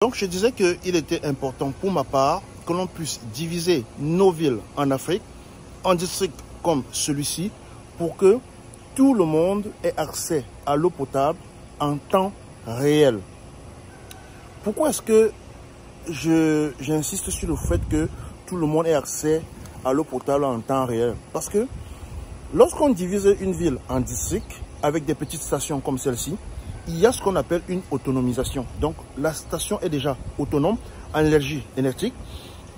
Donc je disais qu'il était important pour ma part que l'on puisse diviser nos villes en Afrique en districts comme celui-ci pour que tout le monde ait accès à l'eau potable en temps réel. Pourquoi est-ce que j'insiste sur le fait que tout le monde ait accès à l'eau potable en temps réel? Parce que lorsqu'on divise une ville en districts avec des petites stations comme celle-ci, il y a ce qu'on appelle une autonomisation. Donc la station est déjà autonome en énergie électrique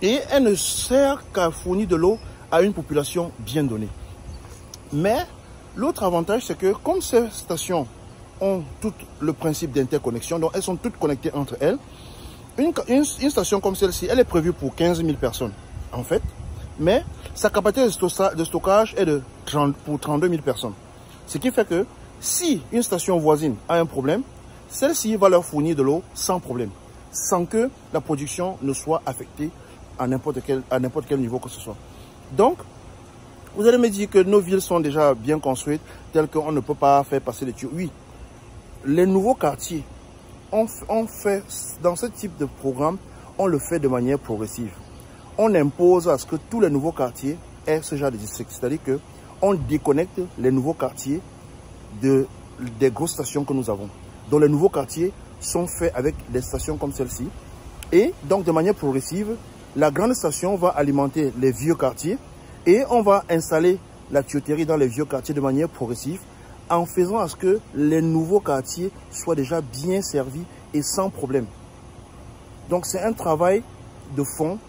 et elle ne sert qu'à fournir de l'eau à une population bien donnée. Mais l'autre avantage, c'est que comme ces stations ont tout le principe d'interconnexion, donc elles sont toutes connectées entre elles, une station comme celle-ci, elle est prévue pour 15 000 personnes en fait, mais sa capacité de stockage est pour 32 000 personnes. Ce qui fait que si une station voisine a un problème, celle-ci va leur fournir de l'eau sans problème, sans que la production ne soit affectée à n'importe quel niveau que ce soit. Donc, vous allez me dire que nos villes sont déjà bien construites, telles qu'on ne peut pas faire passer les tuyaux. Oui, les nouveaux quartiers, on fait, dans ce type de programme, on le fait de manière progressive. On impose à ce que tous les nouveaux quartiers aient ce genre de district. C'est-à-dire qu'on déconnecte les nouveaux quartiers des grosses stations que nous avons. Donc les nouveaux quartiers sont faits avec des stations comme celle-ci. Et donc de manière progressive, la grande station va alimenter les vieux quartiers et on va installer la tuyauterie dans les vieux quartiers de manière progressive en faisant à ce que les nouveaux quartiers soient déjà bien servis et sans problème. Donc c'est un travail de fond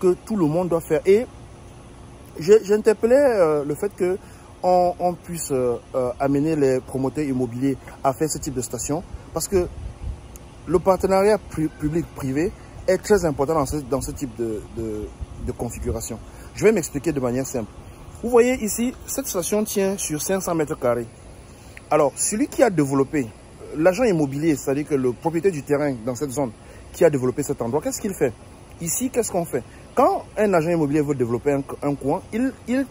que tout le monde doit faire. Et j'interpellais le fait que on puisse amener les promoteurs immobiliers à faire ce type de station parce que le partenariat public-privé est très important dans ce type de configuration. Je vais m'expliquer de manière simple. Vous voyez ici, cette station tient sur 500 mètres carrés. Alors, celui qui a développé, l'agent immobilier, c'est-à-dire que le propriétaire du terrain dans cette zone qui a développé cet endroit, qu'est-ce qu'il fait? Ici, qu'est-ce qu'on fait? Quand un agent immobilier veut développer un coin, il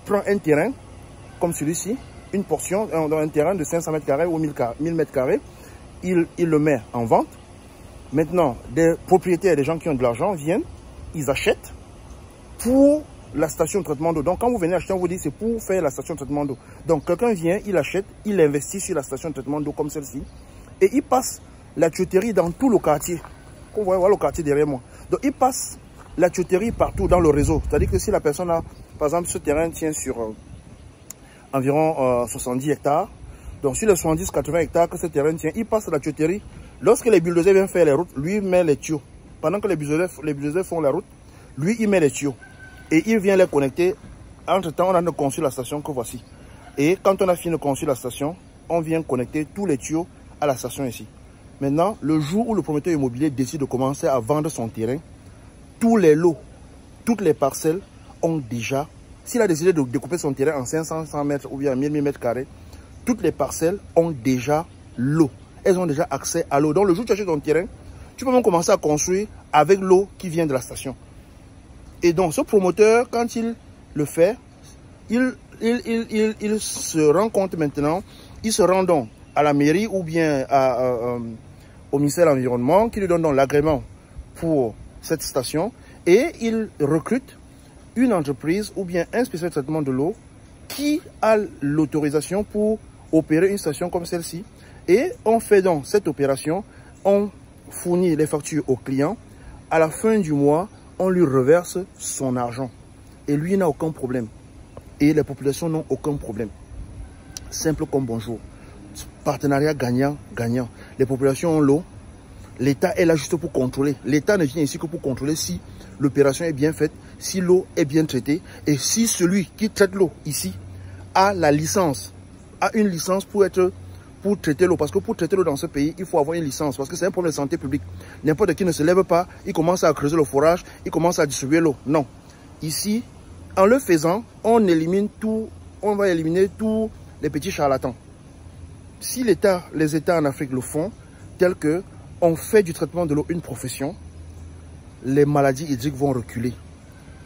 prend un terrain comme celui-ci, une portion, dans un terrain de 500 mètres carrés ou 1000 mètres carrés, il le met en vente. Maintenant, des propriétaires, des gens qui ont de l'argent viennent, ils achètent pour la station de traitement d'eau. Donc, quand vous venez acheter, on vous dit c'est pour faire la station de traitement d'eau. Donc, quelqu'un vient, il achète, il investit sur la station de traitement d'eau comme celle-ci et il passe la tuyauterie dans tout le quartier. Vous voyez, voilà le quartier derrière moi. Donc, il passe la tuyauterie partout dans le réseau. C'est-à-dire que si la personne a, par exemple, ce terrain tient sur environ 70 hectares. Donc sur les 70-80 hectares que ce terrain tient, il passe la tuyauterie. Lorsque les bulldozers viennent faire les routes, lui met les tuyaux. Pendant que les bulldozers font la route, lui il met les tuyaux. Et il vient les connecter. Entre temps, on a conçu la station que voici. Et quand on a fini de construire la station, on vient connecter tous les tuyaux à la station ici. Maintenant, le jour où le promoteur immobilier décide de commencer à vendre son terrain, tous les lots, toutes les parcelles ont déjà, s'il a décidé de découper son terrain en 500 mètres ou bien 1000 mètres carrés, toutes les parcelles ont déjà l'eau. Elles ont déjà accès à l'eau. Donc le jour où tu achètes ton terrain, tu peux même commencer à construire avec l'eau qui vient de la station. Et donc ce promoteur, quand il le fait, il se rend compte maintenant, il se rend donc à la mairie ou bien au ministère de l'Environnement qui lui donne donc l'agrément pour cette station et il recrute une entreprise ou bien un spécialiste de traitement de l'eau qui a l'autorisation pour opérer une station comme celle-ci. Et on fait donc cette opération, on fournit les factures au client. À la fin du mois, on lui reverse son argent. Et lui n'a aucun problème. Et les populations n'ont aucun problème. Simple comme bonjour. Partenariat gagnant-gagnant. Les populations ont l'eau. L'État est là juste pour contrôler. L'État ne vient ici que pour contrôler si l'opération est bien faite, si l'eau est bien traitée et si celui qui traite l'eau ici a la licence, a une licence pour traiter l'eau. Parce que pour traiter l'eau dans ce pays, il faut avoir une licence parce que c'est un problème de santé publique. N'importe qui ne se lève pas, il commence à creuser le forage, il commence à distribuer l'eau. Non. Ici, en le faisant, on va éliminer tous les petits charlatans. Si les États en Afrique le font, tel que on fait du traitement de l'eau une profession, les maladies hydriques vont reculer.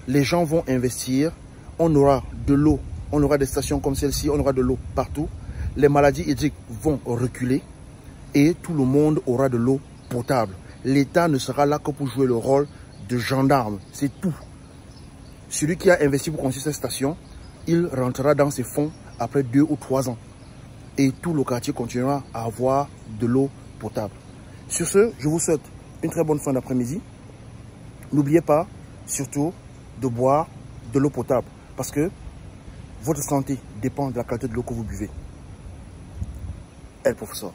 Les gens vont investir, on aura de l'eau, on aura des stations comme celle-ci, on aura de l'eau partout. Les maladies hydriques vont reculer et tout le monde aura de l'eau potable. l'État ne sera là que pour jouer le rôle de gendarme. C'est tout. Celui qui a investi pour construire cette station, il rentrera dans ses fonds après 2 ou 3 ans. Et tout le quartier continuera à avoir de l'eau potable. Sur ce, je vous souhaite une très bonne fin d'après-midi. N'oubliez pas, surtout, de boire de l'eau potable. Parce que votre santé dépend de la qualité de l'eau que vous buvez. El professeur.